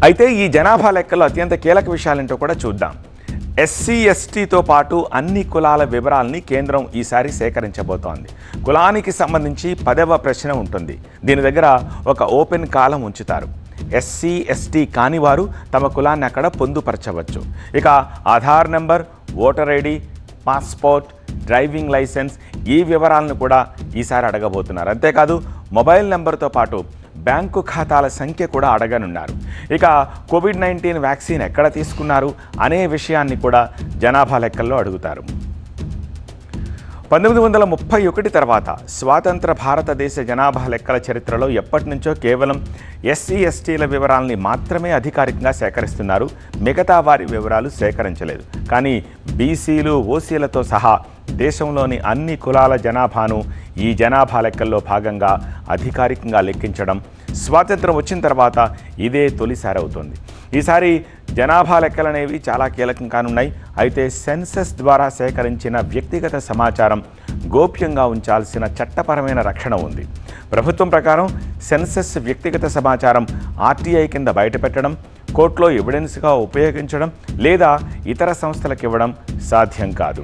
అయితే ఈ జనాభా లెక్కలో అత్యంత కీలక విషయాలేంటో కూడా చూద్దాం. ఎస్సీ ఎస్టీతో పాటు అన్ని కులాల వివరాల్ని కేంద్రం ఈసారి సేకరించబోతోంది. కులానికి సంబంధించి 10వ ప్రశ్న ఉంటుంది. దీని దగ్గర ఒక ఓపెన్ కాలం ఉంచుతారు. ఎస్సీ ఎస్టీ కాని వారు తమ కులాన్ని అక్కడ పొందుపరచవచ్చు. ఇక Aadhaar number, voter ID, passport, driving licence ఈ వివరాలను కూడా ఈసారి అడగబోతున్నారు. అంతేకాదు మొబైల్ నెంబర్తో పాటు బ్యాంకు ఖాతాల సంఖ్య కూడా అడగనున్నారు. ఇక కోవిడ్-19 వ్యాక్సిన్ ఎక్కడ తీసుకున్నారు అనే విషయాన్ని కూడా జనాభా లెక్కల్లో అడుగుతారు. 1931 తర్వాత స్వాతంత్ర భారతదేశ జనాభా లెక్కల చరిత్రలో ఎప్పటి నుంచో కేవలం ఎస్సీ ఎస్టీల వివరాల్ని మాత్రమే అధికారికంగా సేకరిస్తున్నారు. మిగతా వారి వివరాలు సేకరించలేదు. కానీ బీసీలు, ఓసీలతో సహా దేశంలోని అన్ని కులాల జనాభాను ఈ జనాభా లెక్కల్లో భాగంగా అధికారికంగా లెక్కించడం స్వాతంత్రం వచ్చిన తర్వాత ఇదే తొలిసారి అవుతుంది. ఈసారి జనాభా లెక్కలనేవి చాలా కీలకం కానున్నాయి. అయితే సెన్సస్ ద్వారా సేకరించిన వ్యక్తిగత సమాచారం గోప్యంగా ఉంచాల్సిన చట్టపరమైన రక్షణ ఉంది. ప్రభుత్వం ప్రకారం సెన్సస్ వ్యక్తిగత సమాచారం ఆర్టీఐ కింద బయటపెట్టడం, కోర్టులో ఎవిడెన్స్గా ఉపయోగించడం లేదా ఇతర సంస్థలకు ఇవ్వడం సాధ్యం కాదు.